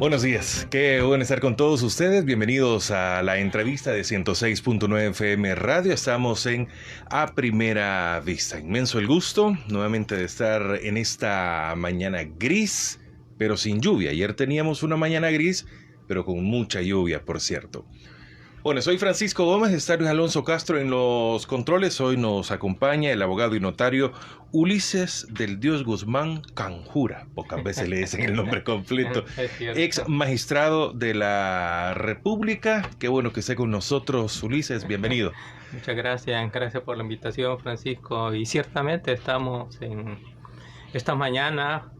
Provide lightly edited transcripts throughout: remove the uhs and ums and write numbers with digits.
Buenos días, qué bueno estar con todos ustedes. Bienvenidos a la entrevista de 106.9 FM Radio. Estamos en A Primera Vista. Inmenso el gusto nuevamente de estar en esta mañana gris, pero sin lluvia. Ayer teníamos una mañana gris, pero con mucha lluvia, por cierto. Bueno, soy Francisco Gómez, está Luis Alonso Castro en los controles. Hoy nos acompaña el abogado y notario Ulises del Dios Guzmán Canjura. Pocas veces le dicen el nombre completo. Ex magistrado de la República. Qué bueno que esté con nosotros, Ulises. Bienvenido. Muchas gracias por la invitación, Francisco. Y ciertamente estamos en esta mañana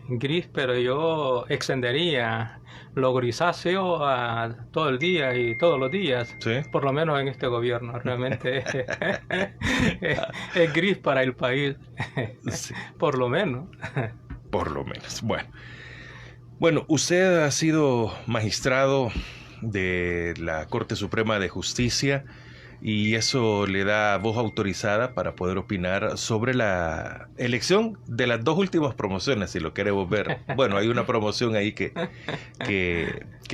gris, pero yo extendería lo grisáceo a todo el día y todos los días, ¿Sí? Por lo menos en este gobierno. Realmente es gris para el país, Sí. por lo menos. Por lo menos. Bueno, usted ha sido magistrado de la Corte Suprema de Justicia y eso le da voz autorizada para poder opinar sobre la elección de las dos últimas promociones, si lo queremos ver. Bueno, hay una promoción ahí que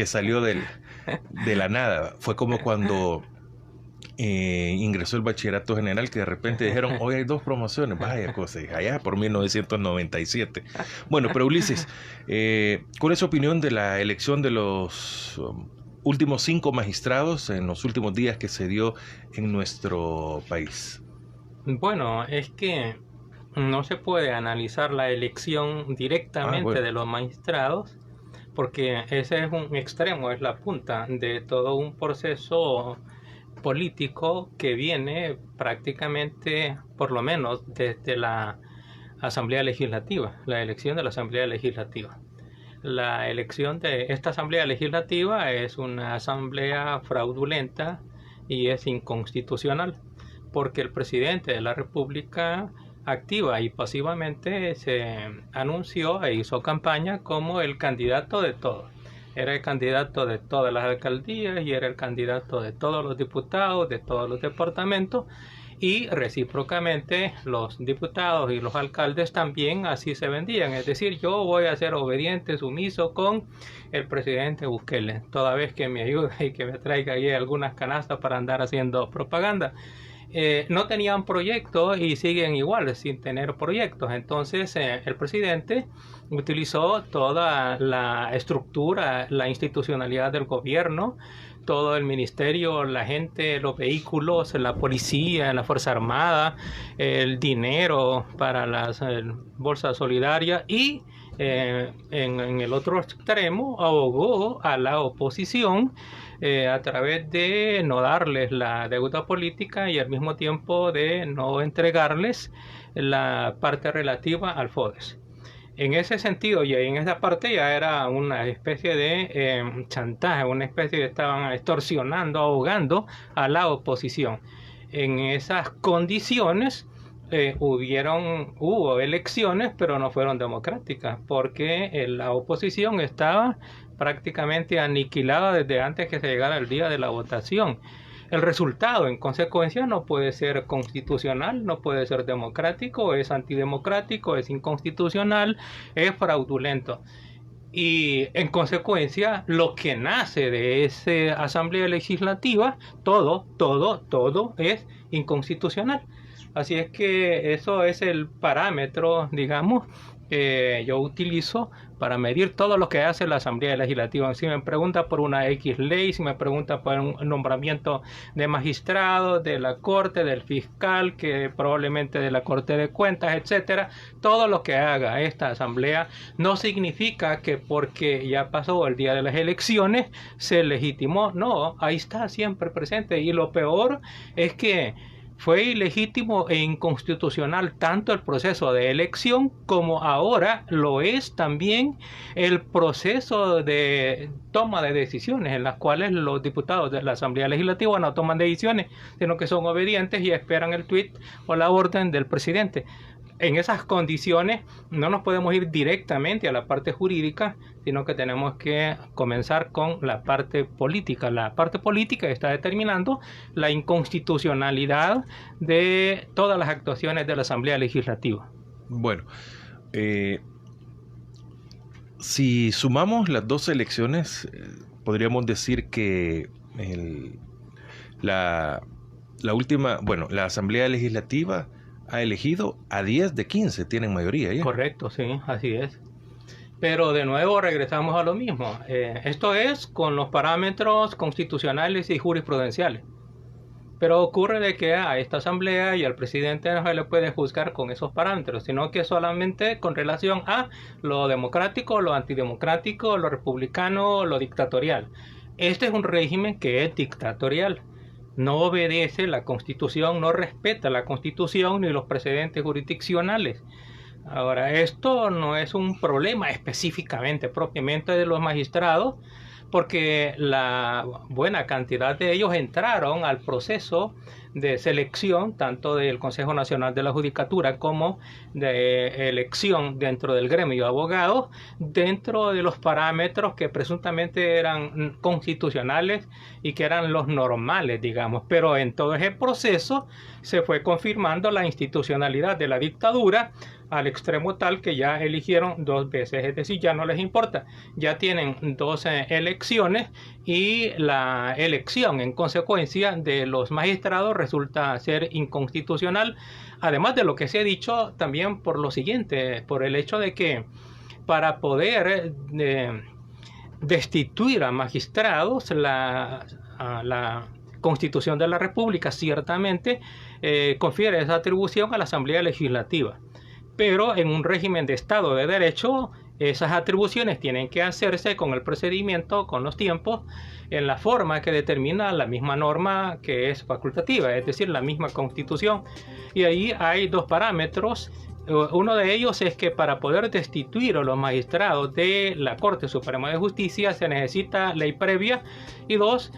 salió de la nada. Fue como cuando ingresó el bachillerato general, que de repente dijeron, hoy hay dos promociones, vaya cosa, allá por 1997. Bueno, pero Ulises, ¿cuál es su opinión de la elección de los últimos 5 magistrados en los últimos días que se dio en nuestro país? Bueno, es que no se puede analizar la elección directamente de los magistrados, porque ese es un extremo, es la punta de todo un proceso político que viene prácticamente, por lo menos, desde la Asamblea Legislativa, la elección de la Asamblea Legislativa. La elección de esta Asamblea Legislativa es una asamblea fraudulenta y es inconstitucional, porque el presidente de la República activa y pasivamente se anunció e hizo campaña como el candidato de todos. Era el candidato de todas las alcaldías y era el candidato de todos los diputados, de todos los departamentos, y recíprocamente los diputados y los alcaldes también así se vendían. Es decir, yo voy a ser obediente, sumiso con el presidente Bukele, toda vez que me ayude y que me traiga ahí algunas canastas para andar haciendo propaganda. No tenían proyectos y siguen igual sin tener proyectos. Entonces el presidente utilizó toda la estructura, la institucionalidad del gobierno, todo el ministerio, la gente, los vehículos, la policía, la Fuerza Armada, el dinero para las bolsas solidarias y en el otro extremo abogó a la oposición a través de no darles la deuda política y al mismo tiempo de no entregarles la parte relativa al FODES. En ese sentido y en esa parte ya era una especie de chantaje, una especie de estaban extorsionando, ahogando a la oposición. En esas condiciones hubo elecciones, pero no fueron democráticas, porque la oposición estaba prácticamente aniquilada desde antes que se llegara el día de la votación. El resultado, en consecuencia, no puede ser constitucional, no puede ser democrático, es antidemocrático, es inconstitucional, es fraudulento. Y en consecuencia, lo que nace de esa asamblea legislativa, todo es inconstitucional. Así es que eso es el parámetro, digamos, que yo utilizo para medir todo lo que hace la Asamblea Legislativa. Si me pregunta por una X ley, si me pregunta por un nombramiento de magistrado, de la Corte, del fiscal, que probablemente de la Corte de Cuentas, etcétera, todo lo que haga esta Asamblea no significa que porque ya pasó el día de las elecciones se legitimó. No, ahí está siempre presente. Y lo peor es que fue ilegítimo e inconstitucional tanto el proceso de elección como ahora lo es también el proceso de toma de decisiones, en las cuales los diputados de la Asamblea Legislativa no toman decisiones, sino que son obedientes y esperan el tuit o la orden del presidente. En esas condiciones no nos podemos ir directamente a la parte jurídica, sino que tenemos que comenzar con la parte política. La parte política está determinando la inconstitucionalidad de todas las actuaciones de la Asamblea Legislativa. Bueno, Si sumamos las dos elecciones, podríamos decir que la última, bueno, la Asamblea Legislativa ha elegido a 10 de 15, tienen mayoría ya. Correcto, sí, así es. Pero de nuevo regresamos a lo mismo. Esto es con los parámetros constitucionales y jurisprudenciales. Pero ocurre de que a esta asamblea y al presidente no se le puede juzgar con esos parámetros, sino que solamente con relación a lo democrático, lo antidemocrático, lo republicano, lo dictatorial. Este es un régimen que es dictatorial. No obedece la Constitución, no respeta la Constitución ni los precedentes jurisdiccionales. Ahora, esto no es un problema específicamente, propiamente de los magistrados, porque la buena cantidad de ellos entraron al proceso de selección tanto del Consejo Nacional de la Judicatura como de elección dentro del gremio de abogados, dentro de los parámetros que presuntamente eran constitucionales y que eran los normales, digamos. Pero en todo ese proceso se fue confirmando la institucionalidad de la dictadura al extremo tal que ya eligieron 2 veces, es decir, ya no les importa, ya tienen 12 elecciones y la elección en consecuencia de los magistrados resulta ser inconstitucional, además de lo que se ha dicho también por lo siguiente, por el hecho de que para poder destituir a magistrados, la Constitución de la República ciertamente confiere esa atribución a la Asamblea Legislativa. Pero en un régimen de Estado de Derecho, esas atribuciones tienen que hacerse con el procedimiento, con los tiempos, en la forma que determina la misma norma que es facultativa, es decir, la misma Constitución. Y ahí hay 2 parámetros. Uno de ellos es que para poder destituir a los magistrados de la Corte Suprema de Justicia se necesita ley previa, y 2,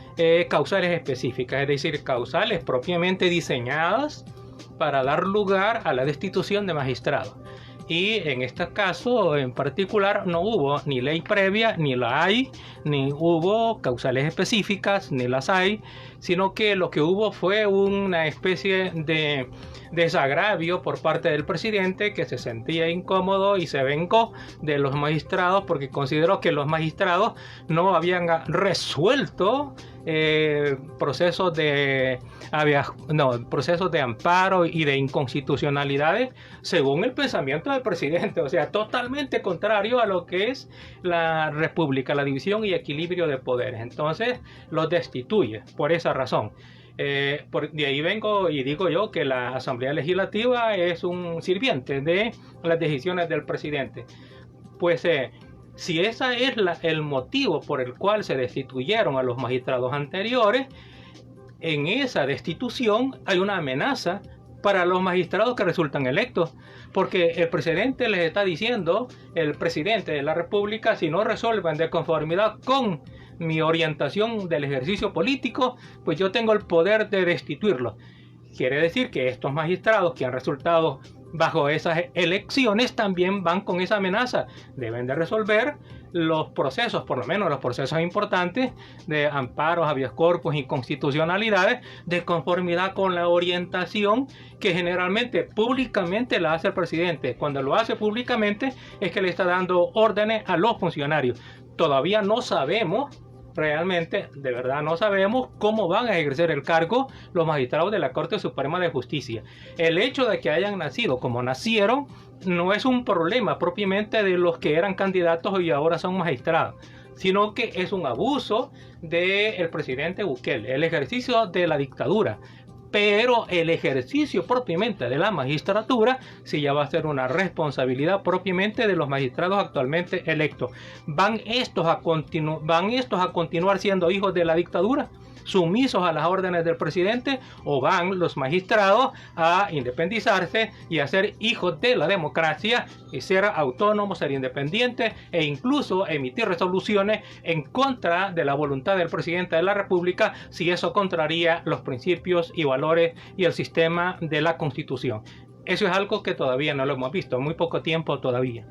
causales específicas, es decir, causales propiamente diseñadas para dar lugar a la destitución de magistrados. Y en este caso en particular no hubo ni ley previa, ni la hay, ni hubo causales específicas, ni las hay, sino que lo que hubo fue una especie de desagravio por parte del presidente, que se sentía incómodo y se vengó de los magistrados porque consideró que los magistrados no habían resuelto procesos de amparo y de inconstitucionalidades según el pensamiento del presidente, o sea, totalmente contrario a lo que es la república, la división y equilibrio de poderes. Entonces los destituye por esa razón. De ahí vengo y digo yo que la Asamblea Legislativa es un sirviente de las decisiones del presidente. Pues si ese es el motivo por el cual se destituyeron a los magistrados anteriores, en esa destitución hay una amenaza para los magistrados que resultan electos, porque el presidente les está diciendo, el presidente de la República, si no resuelven de conformidad con mi orientación del ejercicio político, pues yo tengo el poder de destituirlos. Quiere decir que estos magistrados que han resultado bajo esas elecciones también van con esa amenaza. Deben de resolver los procesos, por lo menos los procesos importantes de amparos, habeas corpus y constitucionalidades, de conformidad con la orientación que generalmente públicamente la hace el presidente. Cuando lo hace públicamente es que le está dando órdenes a los funcionarios. Todavía no sabemos, realmente, de verdad no sabemos cómo van a ejercer el cargo los magistrados de la Corte Suprema de Justicia. El hecho de que hayan nacido como nacieron no es un problema propiamente de los que eran candidatos y ahora son magistrados, sino que es un abuso del presidente Bukele, el ejercicio de la dictadura. Pero el ejercicio propiamente de la magistratura sí ya va a ser una responsabilidad propiamente de los magistrados actualmente electos. ¿Van estos a continuar siendo hijos de la dictadura, sumisos a las órdenes del presidente, o van los magistrados a independizarse y a ser hijos de la democracia y ser autónomos, ser independientes e incluso emitir resoluciones en contra de la voluntad del presidente de la República si eso contraría los principios y valores y el sistema de la Constitución? Eso es algo que todavía no lo hemos visto, muy poco tiempo todavía.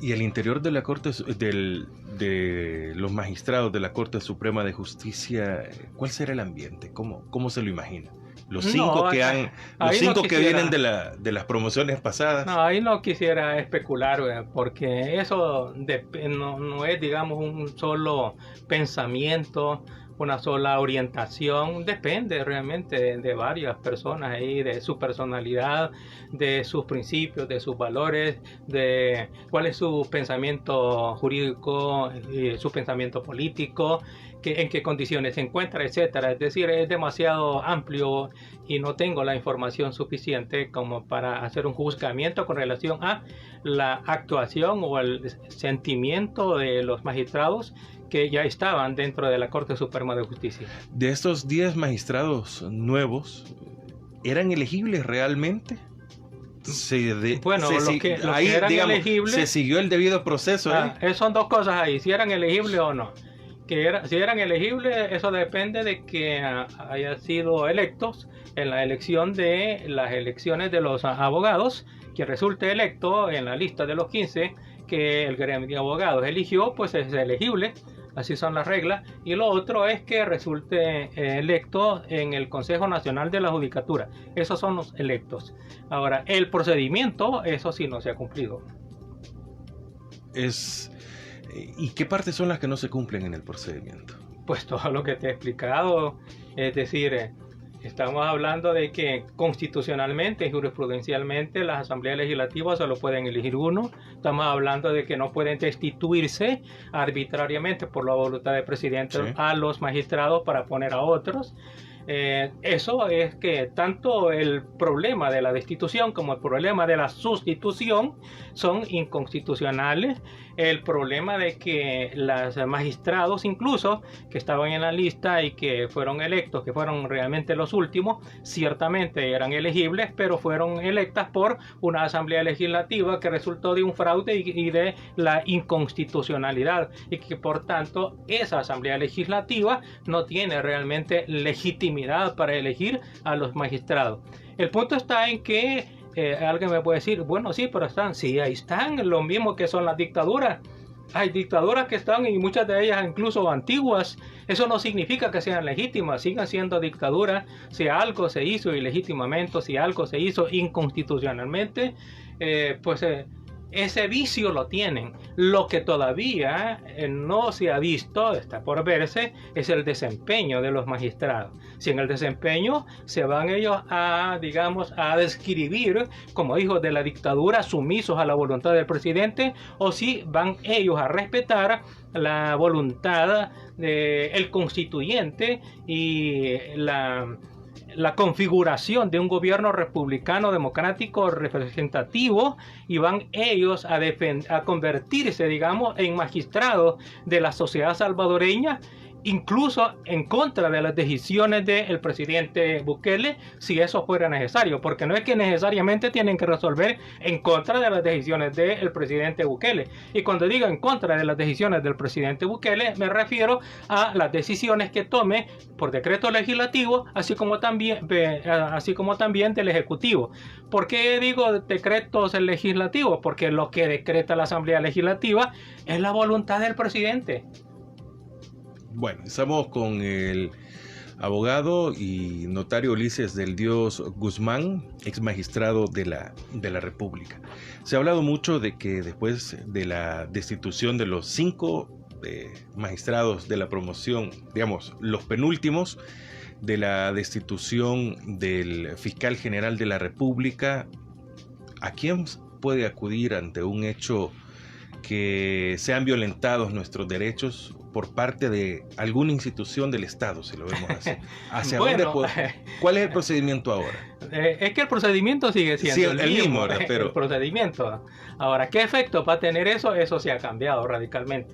Y el interior de la Corte, de los magistrados de la Corte Suprema de Justicia, ¿cuál será el ambiente? ¿Cómo se lo imagina? Los cinco que vienen de las promociones pasadas. No, ahí no quisiera especular, porque eso no es, digamos, un solo pensamiento, una sola orientación. Depende realmente de varias personas ahí, de su personalidad, de sus principios, de sus valores, de cuál es su pensamiento jurídico, su pensamiento político, en qué condiciones se encuentra, etcétera. Es decir, es demasiado amplio y no tengo la información suficiente como para hacer un juzgamiento con relación a la actuación o el sentimiento de los magistrados que ya estaban dentro de la Corte Suprema de Justicia. De estos 10 magistrados nuevos, ¿eran elegibles realmente? Los que eran elegibles, se siguió el debido proceso. Son dos cosas ahí, si eran elegibles o no. Si eran elegibles, eso depende de que hayan sido electos en la elección de las elecciones de los abogados. Quien resulte electo en la lista de los 15 que el gremio de abogados eligió, pues es elegible. Así son las reglas. Y lo otro es que resulte electo en el Consejo Nacional de la Judicatura. Esos son los electos. Ahora, el procedimiento, eso sí no se ha cumplido. ¿Y qué partes son las que no se cumplen en el procedimiento? Pues todo lo que te he explicado. Es decir, estamos hablando de que constitucionalmente y jurisprudencialmente las asambleas legislativas solo pueden elegir uno. Estamos hablando de que no pueden destituirse arbitrariamente por la voluntad del presidente a los magistrados para poner a otros. Eso es que tanto el problema de la destitución como el problema de la sustitución son inconstitucionales. El problema de que los magistrados incluso que estaban en la lista y que fueron electos, que fueron realmente los últimos, ciertamente eran elegibles, pero fueron electas por una asamblea legislativa que resultó de un fraude y de la inconstitucionalidad, y que por tanto esa asamblea legislativa no tiene realmente legitimidad para elegir a los magistrados. El punto está en que alguien me puede decir, bueno, sí, pero ahí están, lo mismo que son las dictaduras. Hay dictaduras que están, y muchas de ellas incluso antiguas. Eso no significa que sean legítimas, sigan siendo dictaduras. Si algo se hizo ilegítimamente, si algo se hizo inconstitucionalmente, ese vicio lo tienen. Lo que todavía no se ha visto, está por verse, es el desempeño de los magistrados. Si en el desempeño se van ellos a describir como hijos de la dictadura, sumisos a la voluntad del presidente, o si van ellos a respetar la voluntad del constituyente y la configuración de un gobierno republicano democrático representativo, y van ellos a convertirse, en magistrados de la sociedad salvadoreña, incluso en contra de las decisiones del presidente Bukele, si eso fuera necesario, porque no es que necesariamente tienen que resolver en contra de las decisiones del presidente Bukele. Y cuando digo en contra de las decisiones del presidente Bukele, me refiero a las decisiones que tome por decreto legislativo, así como también del ejecutivo. ¿Por qué digo decretos legislativos? Porque lo que decreta la Asamblea Legislativa es la voluntad del presidente. Bueno, estamos con el abogado y notario Ulises del Dios Guzmán, ex magistrado de la República. Se ha hablado mucho de que después de la destitución de los 5 magistrados de la promoción, los penúltimos, de la destitución del fiscal general de la República, ¿a quién puede acudir ante un hecho que sean violentados nuestros derechos por parte de alguna institución del Estado, si lo vemos así? ¿Cuál es el procedimiento ahora? Es que el procedimiento sigue siendo el mismo, pero... el procedimiento. Ahora, ¿qué efecto va a tener eso? Eso se ha cambiado radicalmente.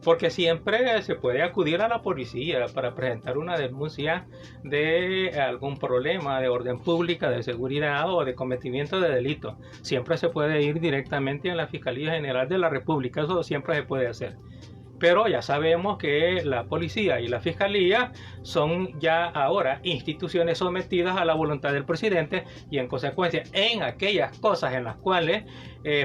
Porque siempre se puede acudir a la policía para presentar una denuncia de algún problema de orden pública, de seguridad o de cometimiento de delito. Siempre se puede ir directamente a la Fiscalía General de la República, eso siempre se puede hacer. pero ya sabemos que la policía y la fiscalía son ya ahora instituciones sometidas a la voluntad del presidente, y en consecuencia en aquellas cosas en las cuales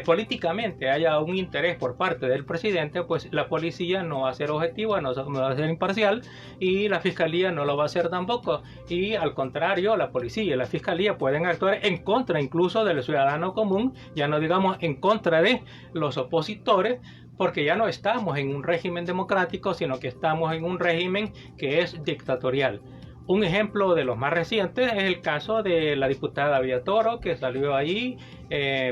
políticamente haya un interés por parte del presidente, pues la policía no va a ser objetiva, no va a ser imparcial, y la fiscalía no lo va a hacer tampoco, y al contrario, la policía y la fiscalía pueden actuar en contra incluso del ciudadano común, ya no digamos en contra de los opositores, porque ya no estamos en un régimen democrático, sino que estamos en un régimen que es dictatorial. Un ejemplo de los más recientes es el caso de la diputada Villatoro, que salió ahí,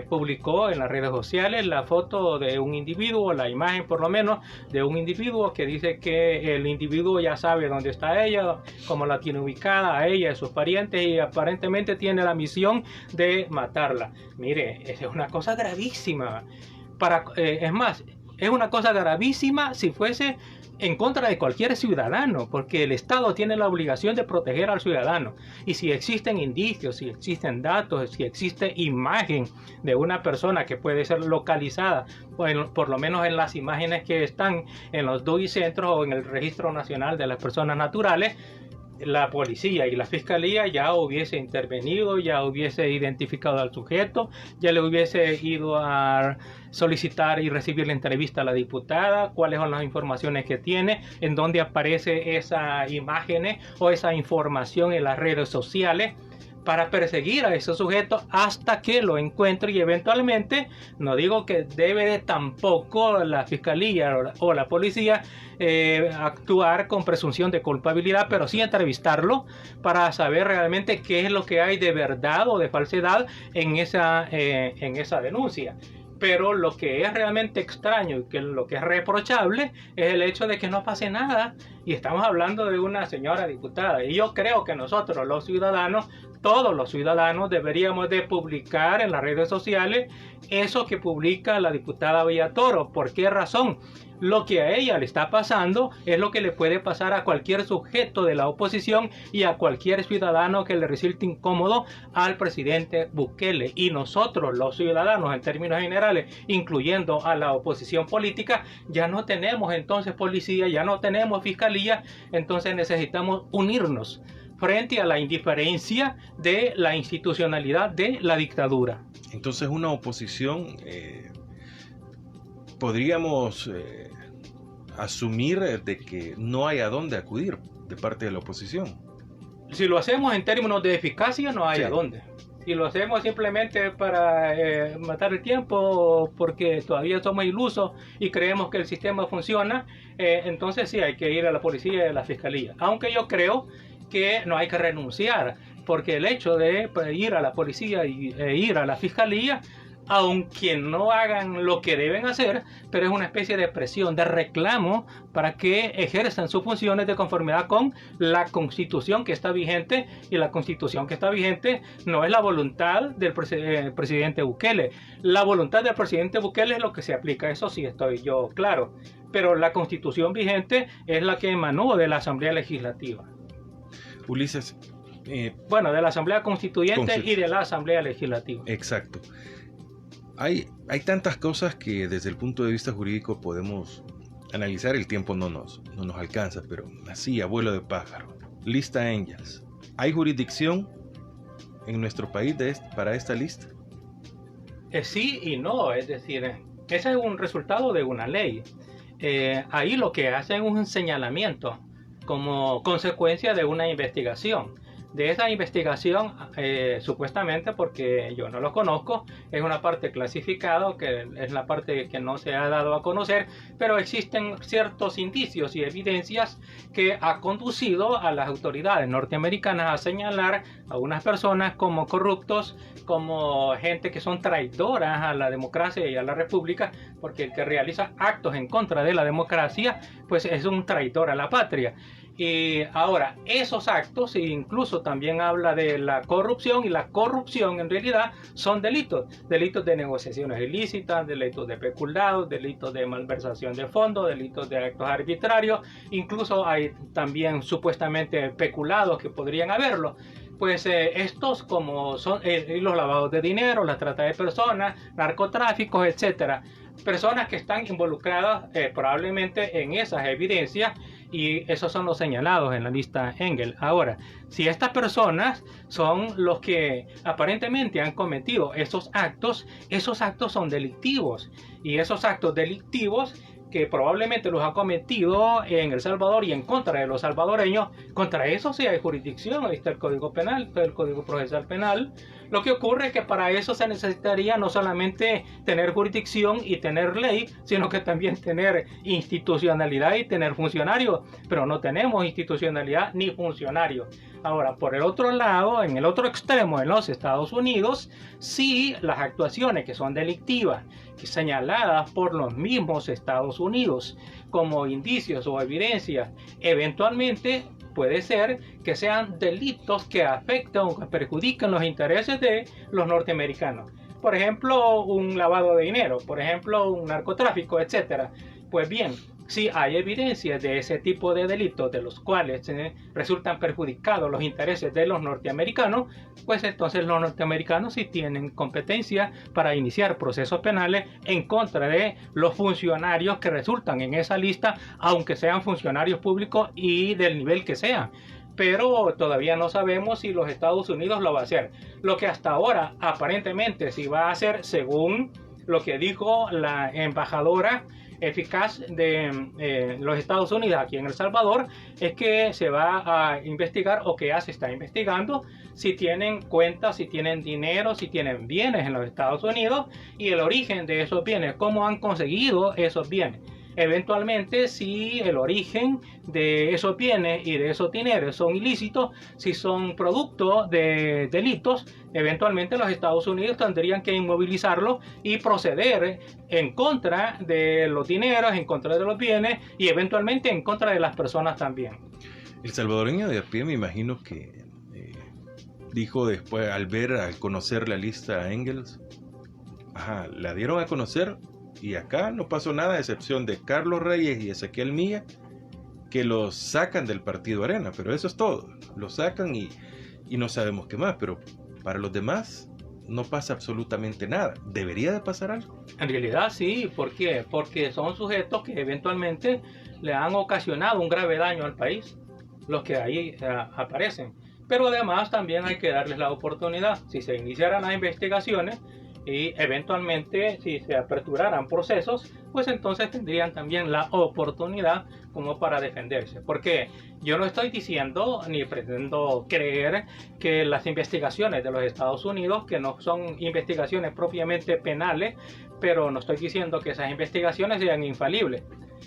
publicó en las redes sociales la foto de un individuo, la imagen por lo menos, de un individuo que dice que el individuo ya sabe dónde está ella, cómo la tiene ubicada a ella y a sus parientes, y aparentemente tiene la misión de matarla. Mire, esa es una cosa gravísima. Es más, es una cosa gravísima si fuese en contra de cualquier ciudadano, porque el Estado tiene la obligación de proteger al ciudadano. Y si existen indicios, si existen datos, si existe imagen de una persona que puede ser localizada, por lo menos en las imágenes que están en los DUI centros o en el Registro Nacional de las Personas Naturales, la policía y la fiscalía ya hubiese intervenido, ya hubiese identificado al sujeto, ya le hubiese ido a solicitar y recibir la entrevista a la diputada, cuáles son las informaciones que tiene, en dónde aparece esa imagen o esa información en las redes sociales, para perseguir a ese sujeto hasta que lo encuentre, y eventualmente, no digo que debe de tampoco la fiscalía o la policía actuar con presunción de culpabilidad, pero sí entrevistarlo para saber realmente qué es lo que hay de verdad o de falsedad en esa denuncia. Pero lo que es realmente extraño y que lo que es reprochable es el hecho de que no pase nada, y estamos hablando de una señora diputada, y yo creo que nosotros los ciudadanos, todos los ciudadanos, deberíamos de publicar en las redes sociales eso que publica la diputada Villatoro. ¿Por qué razón? Lo que a ella le está pasando es lo que le puede pasar a cualquier sujeto de la oposición y a cualquier ciudadano que le resulte incómodo al presidente Bukele. Y nosotros, los ciudadanos, en términos generales, incluyendo a la oposición política, ya no tenemos entonces policía, ya no tenemos fiscalía, entonces necesitamos unirnos frente a la indiferencia de la institucionalidad de la dictadura. Entonces, una oposición, podríamos asumir de que no hay a dónde acudir de parte de la oposición. Si lo hacemos en términos de eficacia, no hay a dónde. Si lo hacemos simplemente para matar el tiempo, porque todavía somos ilusos y creemos que el sistema funciona, entonces sí hay que ir a la policía y a la fiscalía. Aunque yo creo que no hay que renunciar, porque el hecho de ir a la policía e ir a la fiscalía, aunque no hagan lo que deben hacer, pero es una especie de presión, de reclamo para que ejerzan sus funciones de conformidad con la Constitución que está vigente, y la Constitución que está vigente no es la voluntad del presidente Bukele. La voluntad del presidente Bukele es lo que se aplica, eso sí estoy yo claro, pero la Constitución vigente es la que emanó de la Asamblea Legislativa. Ulises. De la Asamblea Constituyente y de la Asamblea Legislativa. Exacto. Hay tantas cosas que desde el punto de vista jurídico podemos analizar, el tiempo no nos alcanza, pero así, a vuelo de pájaro. Lista Angels. ¿Hay jurisdicción en nuestro país para esta lista? Sí y no, es decir, ese es un resultado de una ley. Ahí lo que hacen es un señalamiento como consecuencia de una investigación. De esa investigación, supuestamente, porque yo no lo conozco, es una parte clasificada, que es la parte que no se ha dado a conocer, pero existen ciertos indicios y evidencias que ha conducido a las autoridades norteamericanas a señalar a unas personas como corruptos, como gente que son traidoras a la democracia y a la república, porque el que realiza actos en contra de la democracia, pues es un traidor a la patria. Y ahora, esos actos incluso también habla de la corrupción, y la corrupción en realidad son delitos de negociaciones ilícitas, delitos de peculado, delitos de malversación de fondos, delitos de actos arbitrarios, incluso hay también supuestamente peculados que podrían haberlo. Pues estos, como son los lavados de dinero, la trata de personas, narcotráficos, etcétera. personas que están involucradas probablemente en esas evidencias, y esos son los señalados en la lista Engel. Ahora, si estas personas son los que aparentemente han cometido esos actos son delictivos, y esos actos delictivos que probablemente los ha cometido en El Salvador y en contra de los salvadoreños, contra eso sí hay jurisdicción. Ahí está el Código Penal, está el Código Procesal Penal. Lo que ocurre es que para eso se necesitaría no solamente tener jurisdicción y tener ley, sino que también tener institucionalidad y tener funcionarios, pero no tenemos institucionalidad ni funcionarios. Ahora, por el otro lado, en el otro extremo, en los Estados Unidos, sí, las actuaciones que son delictivas, que señaladas por los mismos Estados Unidos como indicios o evidencias, eventualmente puede ser que sean delitos que afectan o que perjudican los intereses de los norteamericanos. Por ejemplo, un lavado de dinero, por ejemplo, un narcotráfico, etc. Pues bien, si hay evidencia de ese tipo de delitos de los cuales resultan perjudicados los intereses de los norteamericanos, pues entonces los norteamericanos sí tienen competencia para iniciar procesos penales en contra de los funcionarios que resultan en esa lista, aunque sean funcionarios públicos y del nivel que sean. Pero todavía no sabemos si los Estados Unidos lo va a hacer. Lo que hasta ahora aparentemente sí va a hacer, según lo que dijo la embajadora eficaz de los Estados Unidos aquí en El Salvador, es que se va a investigar, o que ya se está investigando, si tienen cuentas, si tienen dinero, si tienen bienes en los Estados Unidos, y el origen de esos bienes, cómo han conseguido esos bienes. Eventualmente, si el origen de esos bienes y de esos dineros son ilícitos, si son producto de delitos, eventualmente los Estados Unidos tendrían que inmovilizarlos y proceder en contra de los dineros, en contra de los bienes y eventualmente en contra de las personas también. El salvadoreño de a pie, me imagino que dijo después, al conocer la lista Engels, la dieron a conocer. Y acá no pasó nada, a excepción de Carlos Reyes y Ezequiel Milla, que los sacan del partido Arena, pero eso es todo. Los sacan y no sabemos qué más, pero para los demás no pasa absolutamente nada. ¿Debería de pasar algo? En realidad sí. ¿Por qué? Porque son sujetos que eventualmente le han ocasionado un grave daño al país, los que ahí aparecen. Pero además también hay que darles la oportunidad. Si se iniciaran las investigaciones y eventualmente si se aperturaran procesos, pues entonces tendrían también la oportunidad como para defenderse. Porque yo no estoy diciendo ni pretendo creer que las investigaciones de los Estados Unidos, que no son investigaciones propiamente penales, pero no estoy diciendo que esas investigaciones sean infalibles.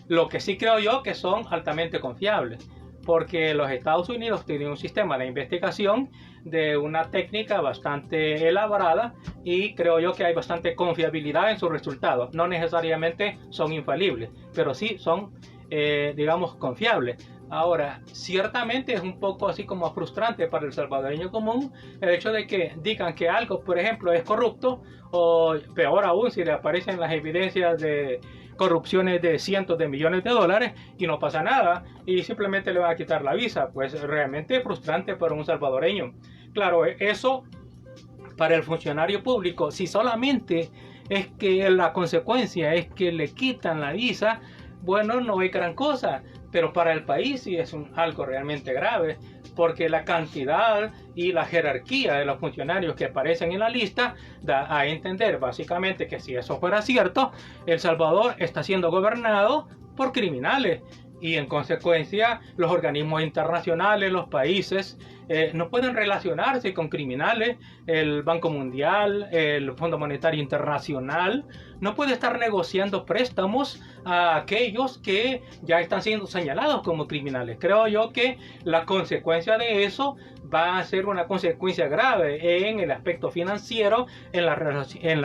Lo que sí creo yo que son altamente confiables, porque los Estados Unidos tienen un sistema de investigación de una técnica bastante elaborada y creo yo que hay bastante confiabilidad en sus resultados. No necesariamente son infalibles, pero sí son, digamos, confiables. Ahora, ciertamente es un poco así como frustrante para el salvadoreño común el hecho de que digan que algo, por ejemplo, es corrupto, o peor aún si le aparecen las evidencias de corrupciones de cientos de millones de dólares y no pasa nada y simplemente le van a quitar la visa. Pues realmente frustrante para un salvadoreño. Claro, eso para el funcionario público, si solamente es que la consecuencia es que le quitan la visa, bueno, no hay gran cosa, pero para el país sí es algo realmente grave, porque la cantidad y la jerarquía de los funcionarios que aparecen en la lista da a entender básicamente que si eso fuera cierto, El Salvador está siendo gobernado por criminales y en consecuencia los organismos internacionales, los países, no pueden relacionarse con criminales. El Banco Mundial, el Fondo Monetario Internacional no puede estar negociando préstamos a aquellos que ya están siendo señalados como criminales. Creo yo que la consecuencia de eso va a ser una consecuencia grave en el aspecto financiero, en las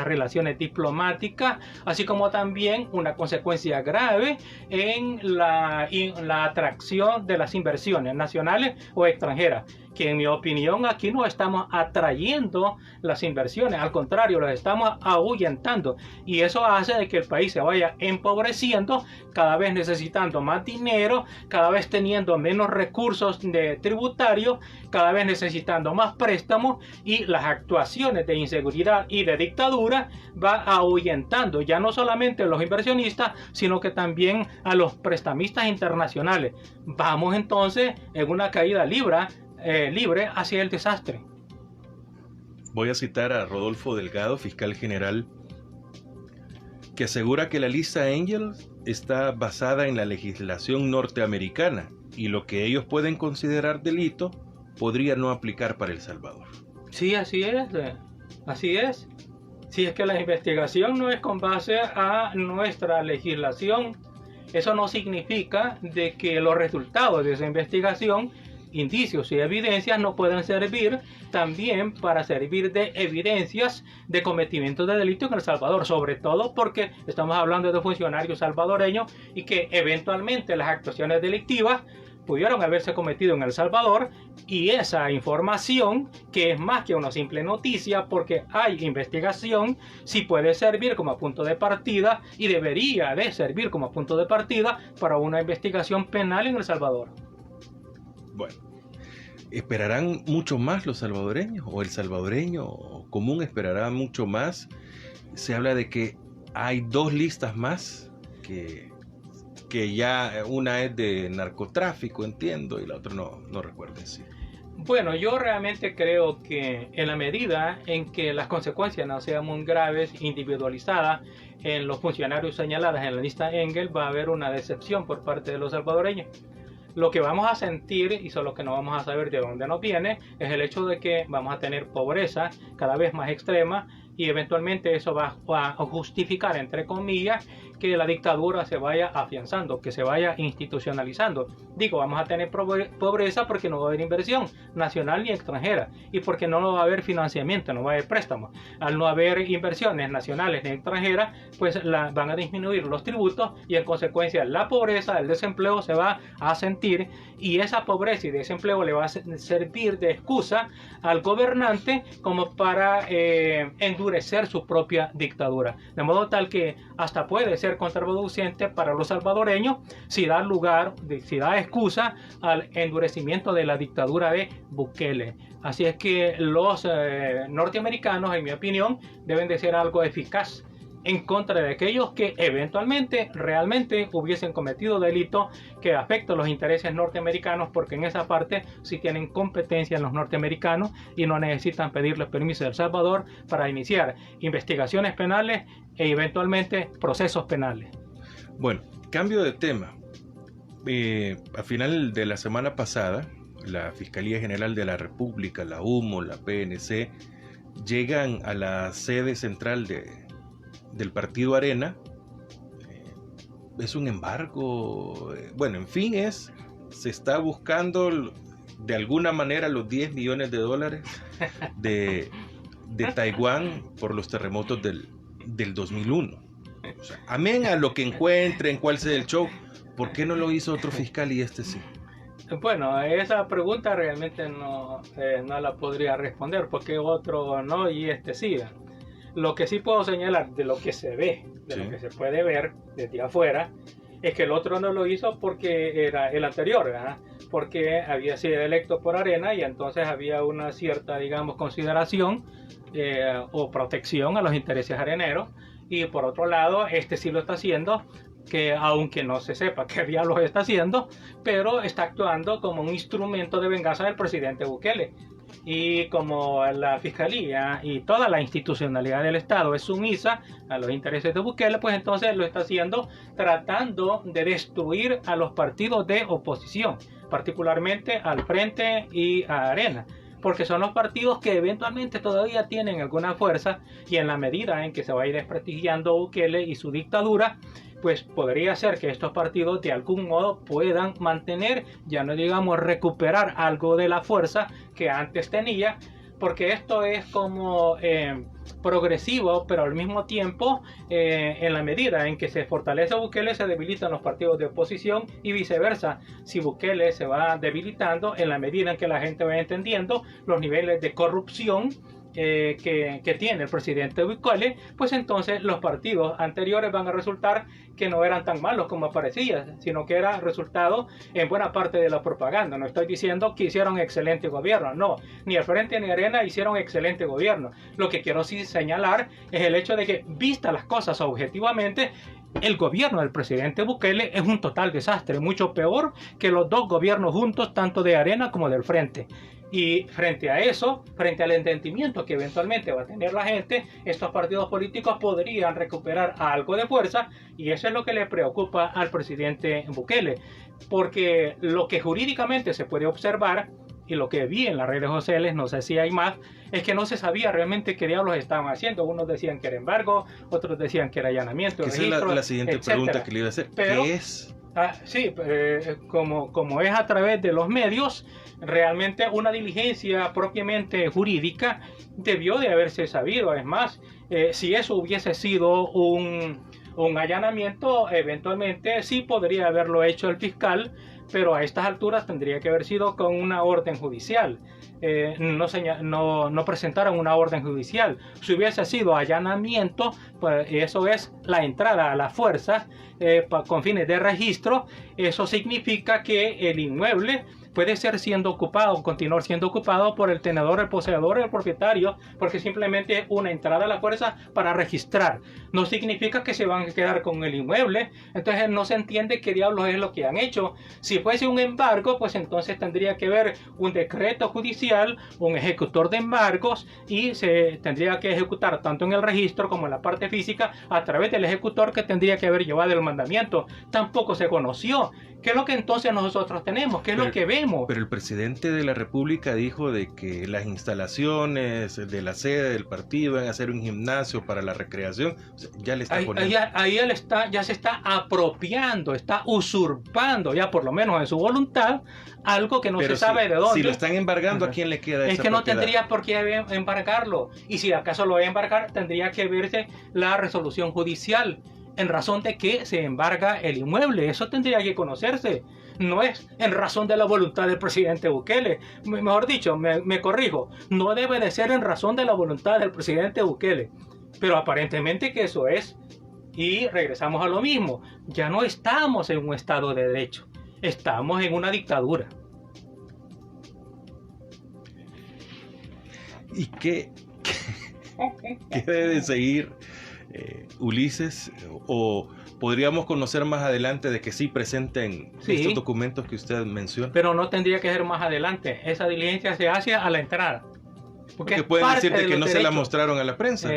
relaciones diplomáticas, así como también una consecuencia grave en la atracción de las inversiones nacionales o extranjeras, que en mi opinión aquí no estamos atrayendo las inversiones, al contrario, las estamos ahuyentando, y eso hace de que el país se vaya empobreciendo, cada vez necesitando más dinero, cada vez teniendo menos recursos tributarios, cada vez necesitando más préstamos, y las actuaciones de inseguridad y de dictadura va ahuyentando ya no solamente a los inversionistas, sino que también a los prestamistas internacionales. Vamos entonces en una caída libre hacia el desastre. Voy a citar a Rodolfo Delgado, fiscal general, que asegura que la lista Angels está basada en la legislación norteamericana y lo que ellos pueden considerar delito podría no aplicar para El Salvador. Sí, así es. Así es. Si es que la investigación no es con base a nuestra legislación, eso no significa de que los resultados de esa investigación, indicios y evidencias, no pueden servir también para servir de evidencias de cometimiento de delito en El Salvador, sobre todo porque estamos hablando de funcionarios salvadoreños y que eventualmente las actuaciones delictivas pudieron haberse cometido en El Salvador, y esa información, que es más que una simple noticia porque hay investigación, sí puede servir como punto de partida y debería de servir como punto de partida para una investigación penal en El Salvador. Bueno, ¿esperarán mucho más los salvadoreños? ¿O el salvadoreño común esperará mucho más? Se habla de que hay 2 listas más, que ya una es de narcotráfico, entiendo, y la otra no recuerdo. Sí. Bueno, yo realmente creo que en la medida en que las consecuencias no sean muy graves, individualizadas en los funcionarios señalados en la lista Engel, va a haber una decepción por parte de los salvadoreños. Lo que vamos a sentir, y solo que no vamos a saber de dónde nos viene, es el hecho de que vamos a tener pobreza cada vez más extrema, y eventualmente eso va a justificar, entre comillas, que la dictadura se vaya afianzando, que se vaya institucionalizando. Digo, vamos a tener pobreza porque no va a haber inversión nacional ni extranjera, y porque no va a haber financiamiento, no va a haber préstamos. Al no haber inversiones nacionales ni extranjeras, pues van a disminuir los tributos, y en consecuencia la pobreza, el desempleo se va a sentir, y esa pobreza y desempleo le va a servir de excusa al gobernante como para endurecer su propia dictadura, de modo tal que hasta puede ser contraproducente para los salvadoreños si da excusa al endurecimiento de la dictadura de Bukele. Así es que los norteamericanos, en mi opinión, deben de ser algo eficaz en contra de aquellos que eventualmente realmente hubiesen cometido delito que afecta a los intereses norteamericanos, porque en esa parte sí tienen competencia los norteamericanos y no necesitan pedirle permiso a El Salvador para iniciar investigaciones penales e eventualmente procesos penales. Bueno, cambio de tema. A final de la semana pasada, la Fiscalía General de la República, la HUMO, la PNC, llegan a la sede central del partido Arena. Es un embargo, bueno, en fin, se está buscando de alguna manera los $10 millones de Taiwán por los terremotos del 2001. O sea, amén a lo que encuentren, cuál sea el show, ¿por qué no lo hizo otro fiscal y este sí? Bueno, esa pregunta realmente no la podría responder, porque otro no y este sí. Lo que sí puedo señalar de lo que se ve, de lo que se puede ver desde afuera, es que el otro no lo hizo porque era el anterior, ¿verdad? Porque había sido electo por Arena, y entonces había una cierta, digamos, consideración o protección a los intereses areneros. Y por otro lado, este sí lo está haciendo, que aunque no se sepa qué diablos está haciendo, pero está actuando como un instrumento de venganza del presidente Bukele. Y como la Fiscalía y toda la institucionalidad del Estado es sumisa a los intereses de Bukele, pues entonces lo está haciendo tratando de destruir a los partidos de oposición, particularmente al Frente y a Arena, porque son los partidos que eventualmente todavía tienen alguna fuerza, y en la medida en que se va a ir desprestigiando Bukele y su dictadura, pues podría ser que estos partidos de algún modo puedan mantener, ya no digamos recuperar, algo de la fuerza que antes tenía, porque esto es como progresivo, pero al mismo tiempo en la medida en que se fortalece Bukele se debilitan los partidos de oposición, y viceversa. Si Bukele se va debilitando, en la medida en que la gente va entendiendo los niveles de corrupción que tiene el presidente Bukele, pues entonces los partidos anteriores van a resultar que no eran tan malos como parecía, sino que era resultado en buena parte de la propaganda. No estoy diciendo que hicieron excelente gobierno, no, ni el Frente ni Arena hicieron excelente gobierno. Lo que quiero sí señalar es el hecho de que, vistas las cosas objetivamente, el gobierno del presidente Bukele es un total desastre, mucho peor que los dos gobiernos juntos, tanto de Arena como del Frente. Y frente a eso, frente al entendimiento que eventualmente va a tener la gente, estos partidos políticos podrían recuperar algo de fuerza, y eso es lo que le preocupa al presidente Bukele, porque lo que jurídicamente se puede observar, y lo que vi en las redes sociales, no sé si hay más, es que no se sabía realmente qué diablos estaban haciendo. Unos decían que era embargo, otros decían que era allanamiento. Esa es la siguiente pregunta que le iba a hacer. Pero, ¿qué es? Sí, como es a través de los medios, realmente una diligencia propiamente jurídica debió de haberse sabido. Es más, si eso hubiese sido un allanamiento, eventualmente sí podría haberlo hecho el fiscal, pero a estas alturas tendría que haber sido con una orden judicial. No presentaron una orden judicial. Si hubiese sido allanamiento, pues eso es la entrada a las fuerzas con fines de registro. Eso significa que el inmueble puede ser continuar siendo ocupado por el tenedor, el poseedor, el propietario, porque simplemente es una entrada a la fuerza para registrar. No significa que se van a quedar con el inmueble, entonces no se entiende qué diablos es lo que han hecho. Si fuese un embargo, pues entonces tendría que haber un decreto judicial, un ejecutor de embargos, y se tendría que ejecutar tanto en el registro como en la parte física a través del ejecutor que tendría que haber llevado el mandamiento. Tampoco se conoció. ¿Qué es lo que entonces nosotros tenemos? ¿Qué es lo que vemos? Pero el presidente de la República dijo de que las instalaciones de la sede del partido van a ser un gimnasio para la recreación. O sea, ya le está poniendo. Ahí él ya se está apropiando, está usurpando, ya por lo menos en su voluntad, algo que no se sabe de dónde. Si lo están embargando, ¿a quién le queda esa Es que no propiedad? tendría por qué embargarlo. Y si acaso lo va a embargar, tendría que verse la resolución judicial en razón de que se embarga el inmueble. Eso tendría que conocerse. No es en razón de la voluntad del presidente Bukele. Mejor dicho, me corrijo, no debe de ser en razón de la voluntad del presidente Bukele. Pero aparentemente que eso es. Y regresamos a lo mismo. Ya no estamos en un estado de derecho. Estamos en una dictadura. ¿Y qué debe de seguir Ulises? ¿O podríamos conocer más adelante de que sí presenten estos documentos que usted menciona? Pero no tendría que ser más adelante. Esa diligencia se hace a la entrada. Porque pueden decirte que no se la mostraron a la prensa.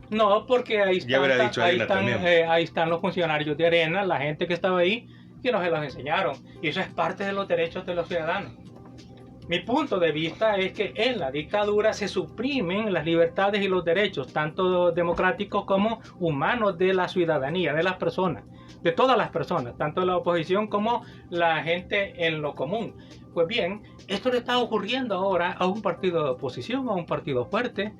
No, porque ahí ahí están los funcionarios de Arena, la gente que estaba ahí, que no se los enseñaron. Y eso es parte de los derechos de los ciudadanos. Mi punto de vista es que en la dictadura se suprimen las libertades y los derechos, tanto democráticos como humanos, de la ciudadanía, de las personas, de todas las personas, tanto de la oposición como la gente en lo común. Pues bien, esto le está ocurriendo ahora a un partido de oposición, a un partido fuerte.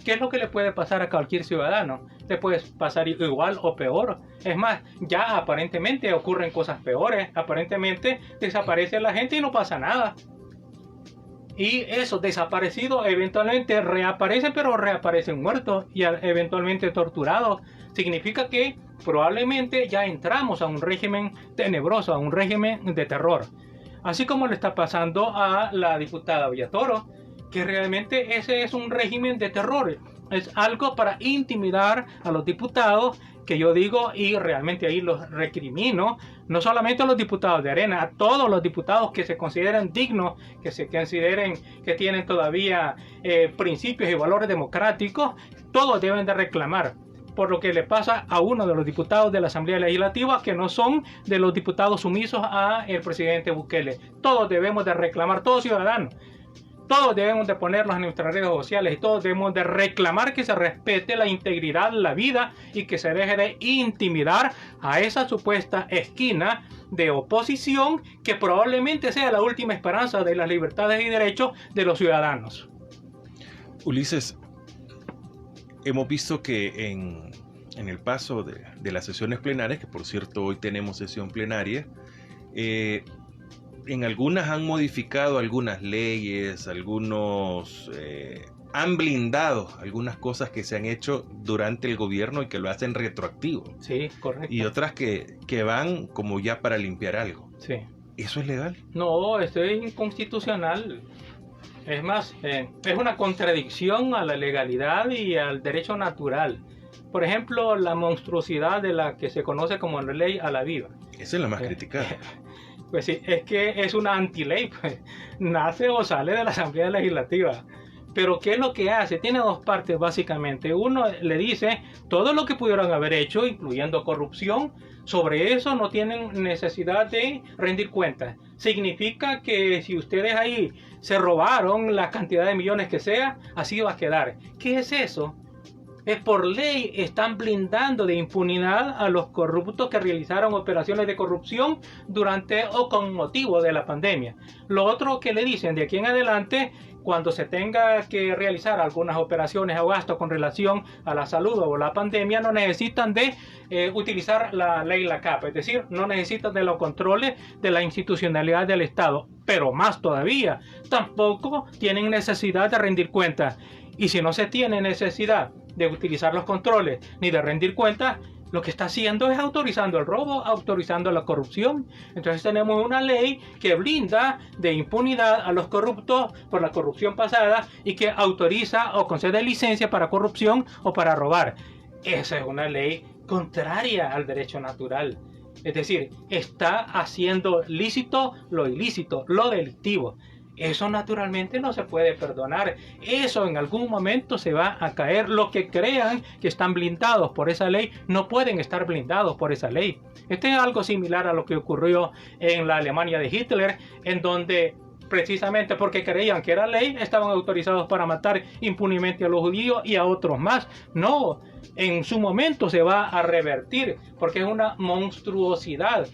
¿Qué es lo que le puede pasar a cualquier ciudadano? Le puede pasar igual o peor. Es más, ya aparentemente ocurren cosas peores. Aparentemente desaparece la gente y no pasa nada. Y esos desaparecidos eventualmente reaparecen, pero reaparecen muertos y eventualmente torturados. Significa que probablemente ya entramos a un régimen tenebroso, a un régimen de terror. Así como le está pasando a la diputada Villatoro, que realmente ese es un régimen de terror. Es algo para intimidar a los diputados, que yo digo, y realmente ahí los recrimino, no solamente a los diputados de Arena, a todos los diputados que se consideren dignos, que se consideren que tienen todavía principios y valores democráticos. Todos deben de reclamar por lo que le pasa a uno de los diputados de la Asamblea Legislativa, que no son de los diputados sumisos a el presidente Bukele. Todos debemos de reclamar, todos ciudadanos. Todos debemos de ponernos en nuestras redes sociales y todos debemos de reclamar que se respete la integridad, la vida, y que se deje de intimidar a esa supuesta esquina de oposición que probablemente sea la última esperanza de las libertades y derechos de los ciudadanos. Ulises, hemos visto que en el paso de las sesiones plenarias, que por cierto hoy tenemos sesión plenaria, en algunas han modificado algunas leyes, algunos han blindado algunas cosas que se han hecho durante el gobierno y que lo hacen retroactivo. Sí, correcto. Y otras que van como ya para limpiar algo. Sí. ¿Eso es legal? No, esto es inconstitucional. Es más, es una contradicción a la legalidad y al derecho natural. Por ejemplo, la monstruosidad de la que se conoce como la ley a la viva. Esa es la más criticada. Pues sí, es que es una antiley, pues. Nace o sale de la Asamblea Legislativa. Pero ¿qué es lo que hace? Tiene dos partes básicamente. Uno le dice todo lo que pudieron haber hecho, incluyendo corrupción. Sobre eso no tienen necesidad de rendir cuentas. Significa que si ustedes ahí se robaron la cantidad de millones que sea, así va a quedar. ¿Qué es eso? Es por ley, están blindando de impunidad a los corruptos que realizaron operaciones de corrupción durante o con motivo de la pandemia. Lo otro que le dicen de aquí en adelante, cuando se tenga que realizar algunas operaciones o gastos con relación a la salud o la pandemia, no necesitan de utilizar la ley LACAP, es decir, no necesitan de los controles de la institucionalidad del Estado, pero más todavía, tampoco tienen necesidad de rendir cuentas. Y si no se tiene necesidad de utilizar los controles ni de rendir cuentas, lo que está haciendo es autorizando el robo, autorizando la corrupción. Entonces tenemos una ley que blinda de impunidad a los corruptos por la corrupción pasada y que autoriza o concede licencia para corrupción o para robar. Esa es una ley contraria al derecho natural. Es decir, está haciendo lícito lo ilícito, lo delictivo. Eso naturalmente no se puede perdonar. Eso en algún momento se va a caer. Los que crean que están blindados por esa ley no pueden estar blindados por esa ley. Este es algo similar a lo que ocurrió en la Alemania de Hitler, en donde precisamente porque creían que era ley, estaban autorizados para matar impunemente a los judíos y a otros más. No, en su momento se va a revertir porque es una monstruosidad.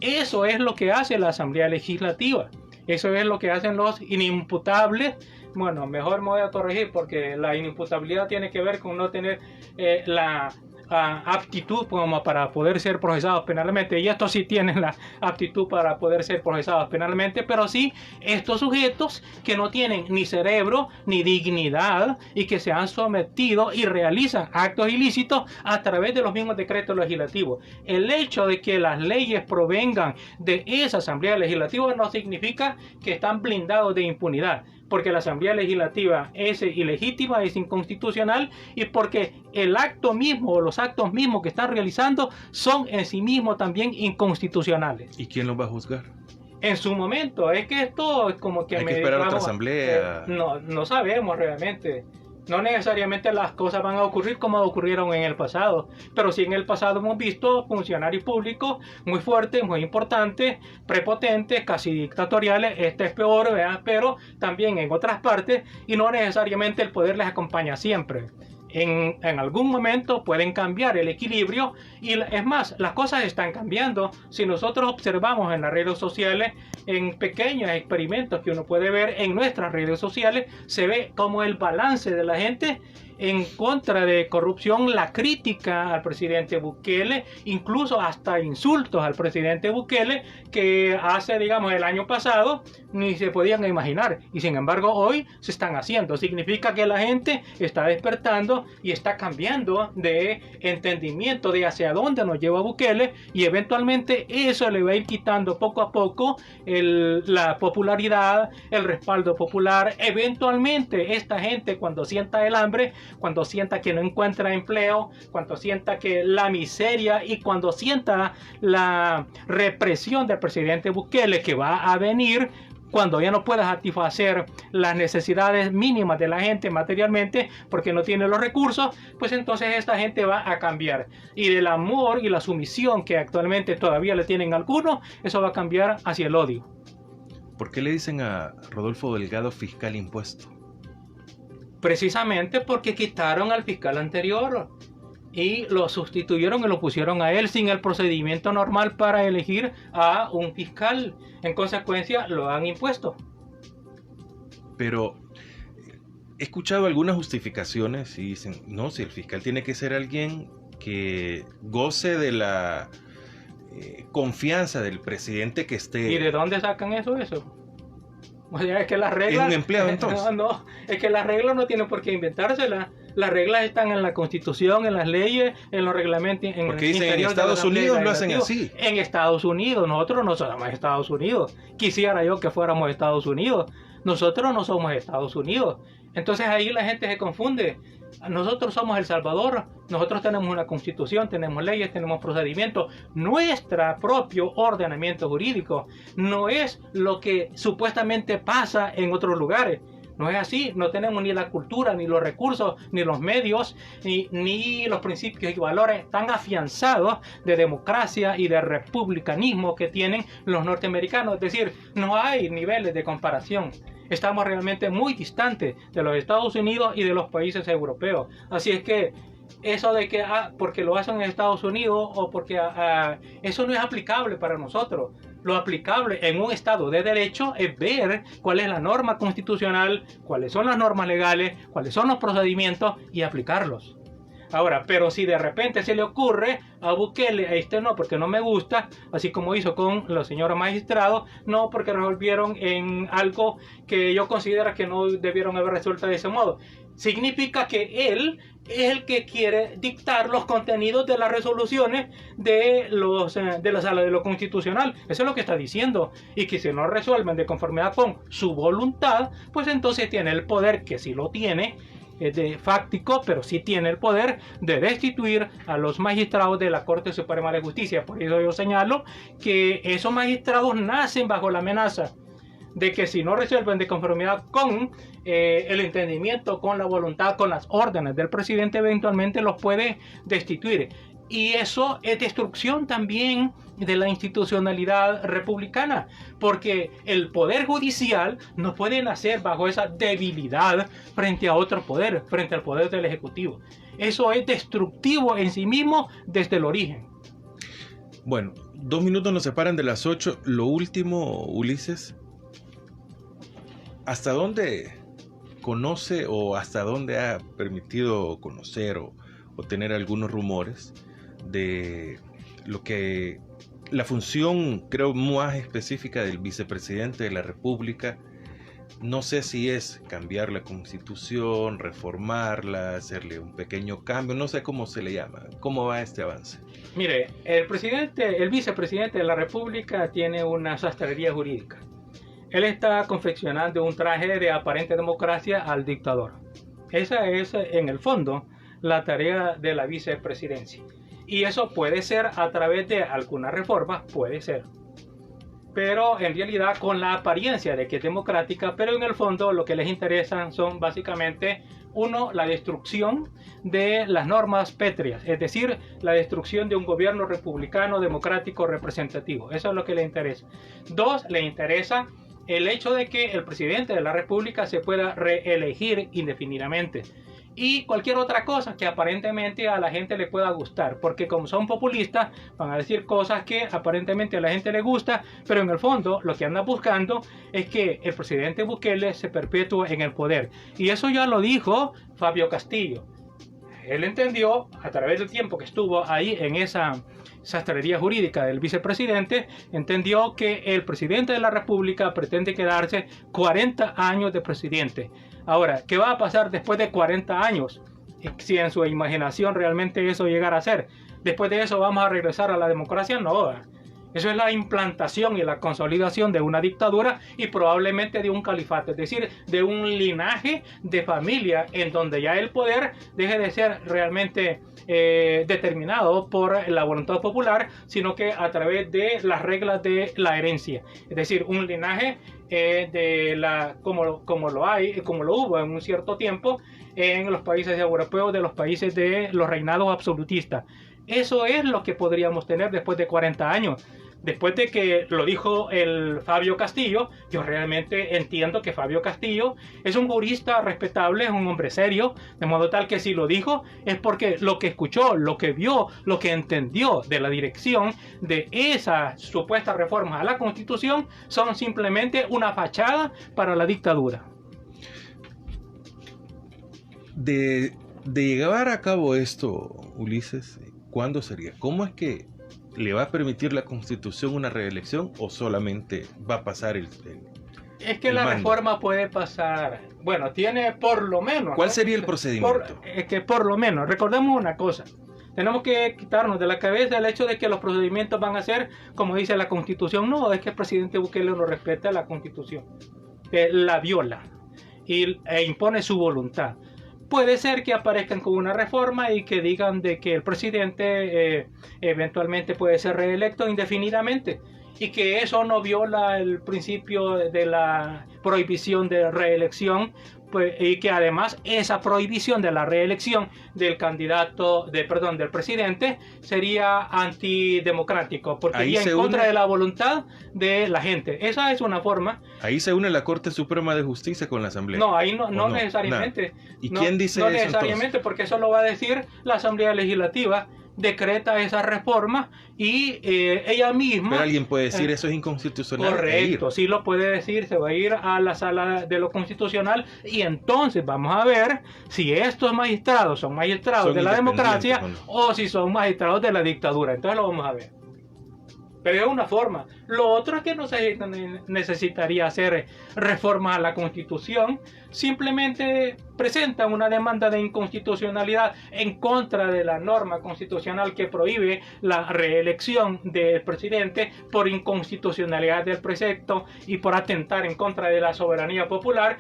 Eso es lo que hace la Asamblea Legislativa. Eso es lo que hacen los inimputables. Bueno, mejor me voy a corregir porque la inimputabilidad tiene que ver con no tener la aptitud como para poder ser procesados penalmente. Y estos sí tienen la aptitud para poder ser procesados penalmente, pero sí estos sujetos que no tienen ni cerebro ni dignidad y que se han sometido y realizan actos ilícitos a través de los mismos decretos legislativos. El hecho de que las leyes provengan de esa Asamblea Legislativa no significa que están blindados de impunidad, porque la Asamblea Legislativa es ilegítima, es inconstitucional y porque el acto mismo o los actos mismos que están realizando son en sí mismos también inconstitucionales. ¿Y quién los va a juzgar? En su momento, es que esto es como que... Hay que esperar a otra asamblea. No sabemos realmente. No necesariamente las cosas van a ocurrir como ocurrieron en el pasado, pero sí en el pasado hemos visto funcionarios públicos muy fuertes, muy importantes, prepotentes, casi dictatoriales. Este es peor, ¿verdad? Pero también en otras partes, y no necesariamente el poder les acompaña siempre. En algún momento pueden cambiar el equilibrio y es más, las cosas están cambiando. Si nosotros observamos en las redes sociales, en pequeños experimentos que uno puede ver en nuestras redes sociales, se ve como el balance de la gente en contra de corrupción, la crítica al presidente Bukele, incluso hasta insultos al presidente Bukele que hace, digamos, el año pasado ni se podían imaginar y sin embargo hoy se están haciendo. Significa que la gente está despertando y está cambiando de entendimiento de hacia dónde nos lleva Bukele y eventualmente eso le va a ir quitando poco a poco la popularidad, el respaldo popular. Eventualmente esta gente, cuando sienta el hambre, cuando sienta que no encuentra empleo, cuando sienta que la miseria y cuando sienta la represión del presidente Bukele que va a venir, cuando ya no pueda satisfacer las necesidades mínimas de la gente materialmente porque no tiene los recursos, pues entonces esta gente va a cambiar. Y del amor y la sumisión que actualmente todavía le tienen algunos, eso va a cambiar hacia el odio. ¿Por qué le dicen a Rodolfo Delgado fiscal impuesto? Precisamente porque quitaron al fiscal anterior y lo sustituyeron y lo pusieron a él sin el procedimiento normal para elegir a un fiscal. En consecuencia, lo han impuesto. Pero he escuchado algunas justificaciones y dicen, no, si el fiscal tiene que ser alguien que goce de la confianza del presidente que esté... ¿Y de dónde sacan eso? O sea, es que las reglas... ¿Es un empleado entonces? No, es que las reglas no tienen por qué inventárselas. Las reglas están en la Constitución, en las leyes, en los reglamentos. Porque dicen en Estados Unidos lo hacen así. En Estados Unidos, nosotros no somos Estados Unidos. Quisiera yo que fuéramos Estados Unidos. Nosotros no somos Estados Unidos. Entonces ahí la gente se confunde. Nosotros somos El Salvador, nosotros tenemos una constitución, tenemos leyes, tenemos procedimientos. Nuestro propio ordenamiento jurídico no es lo que supuestamente pasa en otros lugares. No es así, no tenemos ni la cultura, ni los recursos, ni los medios, ni los principios y valores tan afianzados de democracia y de republicanismo que tienen los norteamericanos. Es decir, no hay niveles de comparación. Estamos realmente muy distantes de los Estados Unidos y de los países europeos. Así es que eso de que porque lo hacen en Estados Unidos o porque eso no es aplicable para nosotros. Lo aplicable en un Estado de Derecho es ver cuál es la norma constitucional, cuáles son las normas legales, cuáles son los procedimientos y aplicarlos. Ahora, pero si de repente se le ocurre a Bukele, a este no, porque no me gusta, así como hizo con los señores magistrados, no, porque resolvieron en algo que yo considero que no debieron haber resuelto de ese modo. Significa que él es el que quiere dictar los contenidos de las resoluciones de la Sala de lo Constitucional. Eso es lo que está diciendo. Y que si no resuelven de conformidad con su voluntad, pues entonces tiene el poder, que sí lo tiene, de fáctico, pero sí tiene el poder de destituir a los magistrados de la Corte Suprema de Justicia. Por eso yo señalo que esos magistrados nacen bajo la amenaza de que si no resuelven de conformidad con el entendimiento, con la voluntad, con las órdenes del presidente, eventualmente los puede destituir. Y eso es destrucción también de la institucionalidad republicana, porque el poder judicial no puede nacer bajo esa debilidad frente a otro poder, frente al poder del ejecutivo. Eso es destructivo en sí mismo desde el origen. Bueno, 2 minutos nos separan de las 8. Lo último, Ulises, ¿hasta dónde conoce o hasta dónde ha permitido conocer o tener algunos rumores de lo que la función, creo, más específica del vicepresidente de la República? No sé si es cambiar la Constitución, reformarla, hacerle un pequeño cambio, no sé cómo se le llama. ¿Cómo va este avance? Mire, el vicepresidente de la República tiene una sastrería jurídica. Él está confeccionando un traje de aparente democracia al dictador. Esa es, en el fondo, la tarea de la vicepresidencia. Y eso puede ser a través de alguna reforma, puede ser. Pero en realidad con la apariencia de que es democrática, pero en el fondo lo que les interesa son básicamente, uno, la destrucción de las normas pétreas, es decir, la destrucción de un gobierno republicano, democrático, representativo. Eso es lo que le interesa. Dos, le interesa el hecho de que el presidente de la República se pueda reelegir indefinidamente. Y cualquier otra cosa que aparentemente a la gente le pueda gustar, porque como son populistas van a decir cosas que aparentemente a la gente le gusta, pero en el fondo lo que andan buscando es que el presidente Bukele se perpetúe en el poder. Y eso ya lo dijo Fabio Castillo. Él entendió, a través del tiempo que estuvo ahí en esa sastrería jurídica del vicepresidente, entendió que el presidente de la República pretende quedarse 40 años de presidente. Ahora, ¿qué va a pasar después de 40 años? Si en su imaginación realmente eso llegara a ser. Después de eso vamos a regresar a la democracia, no. Eso es la implantación y la consolidación de una dictadura y probablemente de un califato, es decir, de un linaje de familia en donde ya el poder deje de ser realmente determinado por la voluntad popular, sino que a través de las reglas de la herencia. Es decir, un linaje como lo hubo en un cierto tiempo en los países europeos, de los países de los reinados absolutistas. Eso es lo que podríamos tener después de 40 años. Después de que lo dijo el Fabio Castillo, yo realmente entiendo que Fabio Castillo es un jurista respetable, es un hombre serio, de modo tal que si lo dijo es porque lo que escuchó, lo que vio, lo que entendió de la dirección de esas supuestas reformas a la Constitución son simplemente una fachada para la dictadura. De llevar a cabo esto, Ulises, ¿cuándo sería? ¿Cómo es que le va a permitir la Constitución una reelección o solamente va a pasar Es que la reforma puede pasar, bueno, tiene por lo menos... ¿Cuál sería el procedimiento? Es que por lo menos, recordemos una cosa, tenemos que quitarnos de la cabeza el hecho de que los procedimientos van a ser, como dice la Constitución. No, es que el presidente Bukele no respeta la Constitución, la viola e impone su voluntad. Puede ser que aparezcan con una reforma y que digan de que el presidente eventualmente puede ser reelecto indefinidamente, y que eso no viola el principio de la prohibición de reelección, pues, y que además esa prohibición de la reelección del del presidente sería antidemocrático, porque iría en contra de la voluntad de la gente. Esa es una forma. Ahí se une la Corte Suprema de Justicia con la Asamblea. No, ahí no necesariamente. ¿Y quién dice eso? No necesariamente, entonces? Porque eso lo va a decir la Asamblea Legislativa. Decreta esa reforma y ella misma... Pero alguien puede decir eso es inconstitucional. Correcto, sí lo puede decir, se va a ir a la sala de lo constitucional y entonces vamos a ver si estos magistrados son magistrados de la democracia o si son magistrados de la dictadura. Entonces lo vamos a ver. Pero es una forma. Lo otro es que no se necesitaría hacer reformas a la Constitución. Simplemente presentan una demanda de inconstitucionalidad en contra de la norma constitucional que prohíbe la reelección del presidente por inconstitucionalidad del precepto y por atentar en contra de la soberanía popular,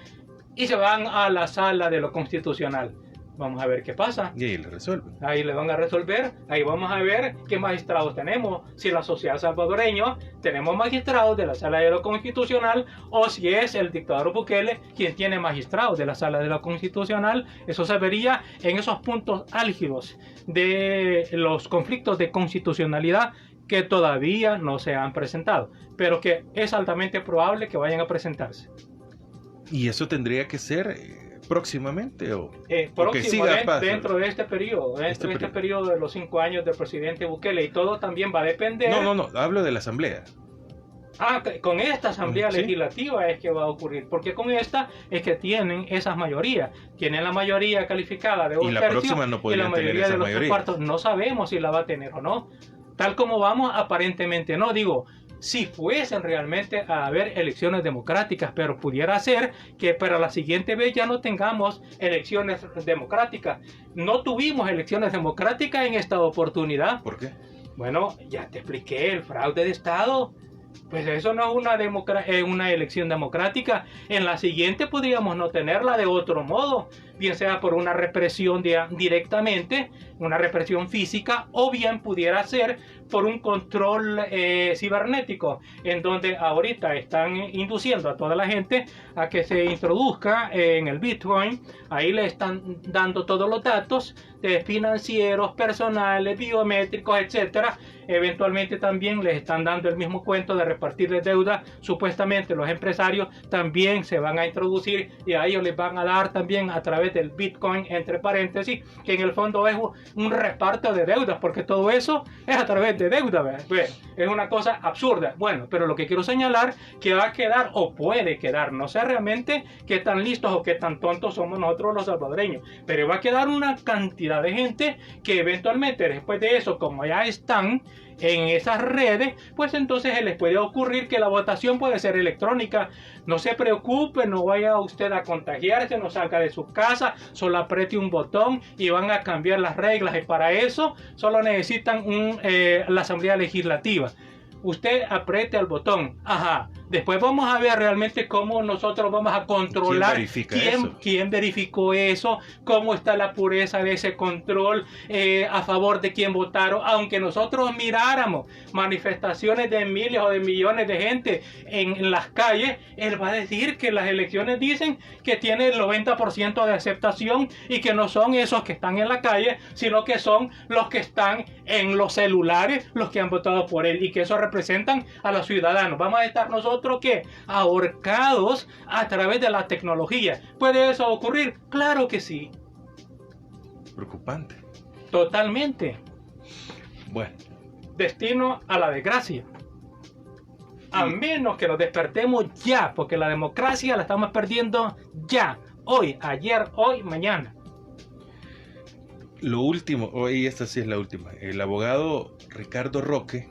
y se van a la sala de lo constitucional. Vamos a ver qué pasa. Y ahí le resuelven. Ahí le van a resolver. Ahí vamos a ver qué magistrados tenemos. Si la sociedad salvadoreña tenemos magistrados de la Sala de lo Constitucional, o si es el dictador Bukele quien tiene magistrados de la Sala de lo Constitucional. Eso se vería en esos puntos álgidos de los conflictos de constitucionalidad que todavía no se han presentado, pero que es altamente probable que vayan a presentarse. ¿Y eso tendría que ser próximamente o dentro de este periodo, periodo de los 5 años del presidente Bukele? Y todo también va a depender... No, hablo de la asamblea. Con esta asamblea legislativa es que va a ocurrir, porque con esta es que tienen esas mayorías, tienen la mayoría calificada de 2 tercios, y la próxima no podría tener esa de los mayoría. 3/4. No sabemos si la va a tener o no, tal como vamos aparentemente no, digo, si fuesen realmente a haber elecciones democráticas, pero pudiera ser que para la siguiente vez ya no tengamos elecciones democráticas. No tuvimos elecciones democráticas en esta oportunidad. ¿Por qué? Bueno, ya te expliqué, el fraude de Estado. Pues eso no es una elección democrática. En la siguiente podríamos no tenerla de otro modo, bien sea por una represión directamente, una represión física, o bien pudiera ser por un control cibernético, en donde ahorita están induciendo a toda la gente a que se introduzca en el Bitcoin. Ahí le están dando todos los datos financieros, personales, biométricos, etcétera. Eventualmente también les están dando el mismo cuento de repartirles deuda. Supuestamente los empresarios también se van a introducir y a ellos les van a dar también a través del Bitcoin, entre paréntesis, que en el fondo es un reparto de deudas, porque todo eso es a través de deuda, ¿verdad? Pues, es una cosa absurda. Bueno, pero lo que quiero señalar que va a quedar, o puede quedar, no sé realmente qué tan listos o qué tan tontos somos nosotros los salvadoreños, pero va a quedar una cantidad de gente que eventualmente después de eso, como ya están en esas redes, pues entonces se les puede ocurrir que la votación puede ser electrónica. No se preocupe, no vaya usted a contagiarse, no salga de su casa, solo apriete un botón y van a cambiar las reglas, y para eso solo necesitan la Asamblea Legislativa. Usted apriete el botón, después vamos a ver realmente cómo nosotros vamos a controlar quién verificó eso, cómo está la pureza de ese control, a favor de quién votaron. Aunque nosotros miráramos manifestaciones de miles o de millones de gente en las calles, él va a decir que las elecciones dicen que tiene el 90% de aceptación y que no son esos que están en la calle, sino que son los que están en los celulares, los que han votado por él, y que eso representan a los ciudadanos. Vamos a estar nosotros que ahorcados a través de la tecnología. ¿Puede eso ocurrir? Claro que sí. Preocupante. Totalmente. Bueno. Destino a la desgracia. A menos que nos despertemos ya, porque la democracia la estamos perdiendo ya. Hoy, ayer, hoy, mañana. Lo último, hoy esta sí es la última. El abogado Ricardo Roque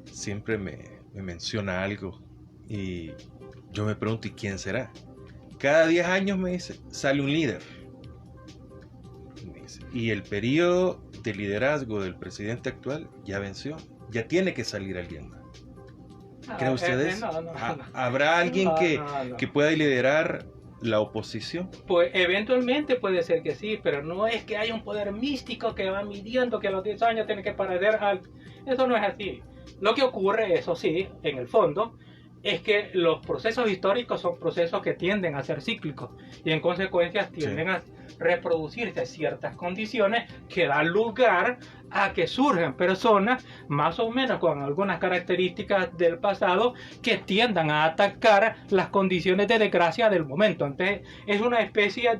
siempre me menciona algo, y yo me pregunto, ¿y quién será? Cada 10 años me dice, sale un líder. Y el periodo de liderazgo del presidente actual ya venció. Ya tiene que salir alguien más. ¿Creen ustedes? No. ¿Habrá alguien que pueda liderar la oposición? Pues eventualmente puede ser que sí, pero no es que haya un poder místico que va midiendo que a los 10 años tiene que parecer algo. Eso no es así. Lo que ocurre, eso sí, en el fondo, es que los procesos históricos son procesos que tienden a ser cíclicos y en consecuencia tienden a reproducirse ciertas condiciones que dan lugar a que surjan personas más o menos con algunas características del pasado que tiendan a atacar las condiciones de desgracia del momento. Entonces es una especie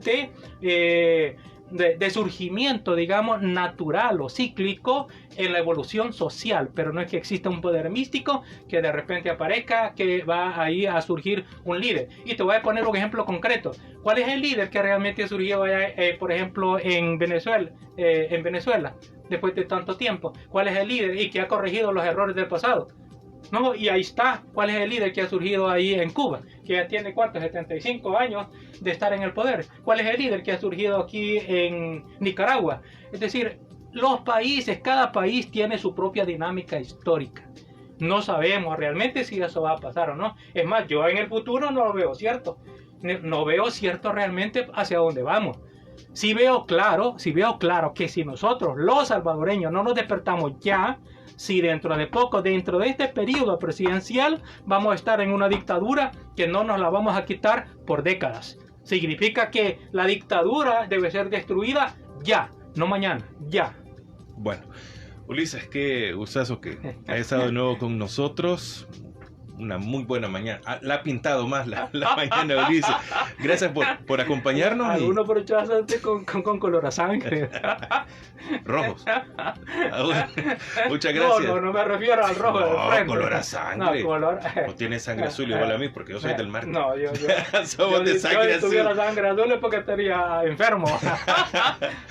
de surgimiento, digamos, natural o cíclico en la evolución social, pero no es que exista un poder místico que de repente aparezca, que va ahí a surgir un líder. Y te voy a poner un ejemplo concreto. ¿Cuál es el líder que realmente surgió allá, por ejemplo, en Venezuela, después de tanto tiempo? ¿Cuál es el líder y que ha corregido los errores del pasado? No, y ahí está. ¿Cuál es el líder que ha surgido ahí en Cuba? Que ya tiene, ¿cuántos? 75 años de estar en el poder. ¿Cuál es el líder que ha surgido aquí en Nicaragua? Es decir, los países, cada país tiene su propia dinámica histórica. No sabemos realmente si eso va a pasar o no. Es más, yo en el futuro no lo veo cierto. No veo cierto realmente hacia dónde vamos. Si veo claro que si nosotros, los salvadoreños, no nos despertamos ya, si dentro de poco, dentro de este periodo presidencial, vamos a estar en una dictadura que no nos la vamos a quitar por décadas. Significa que la dictadura debe ser destruida ya, no mañana, ya. Bueno, Ulises, qué gustazo que ha estado de nuevo con nosotros. Una muy buena mañana. La ha pintado más la mañana, Ulises. Gracias por acompañarnos. Algunos por echarse con color a sangre. Rojos. Muchas gracias. No me refiero al rojo del frente. Color a sangre. No, color... O tiene sangre azul igual a mí, porque yo soy del mar. No, somos de sangre azul. Si tuviera sangre azul es porque estaría enfermo.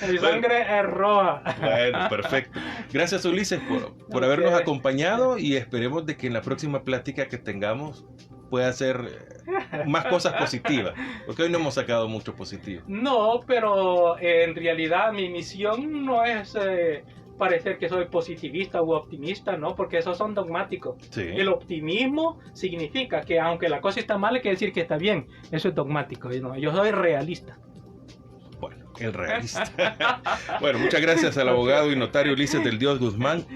Mi sangre es roja. Bueno, perfecto. Gracias, Ulises, por habernos acompañado y esperemos de que en la próxima plática que tengamos pueda ser más cosas positivas, porque hoy no hemos sacado mucho positivo. No, pero en realidad mi misión no es parecer que soy positivista u optimista, ¿no? Porque esos son dogmáticos. Sí. El optimismo significa que aunque la cosa está mal, hay que decir que está bien. Eso es dogmático. ¿No? Yo soy realista. Bueno, el realista. Bueno, muchas gracias al abogado y notario Ulises del Dios Guzmán,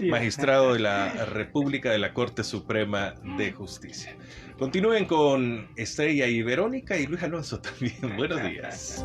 magistrado de la República de la Corte Suprema de Justicia. Continúen con Estrella y Verónica y Luis Alonso también. Buenos días.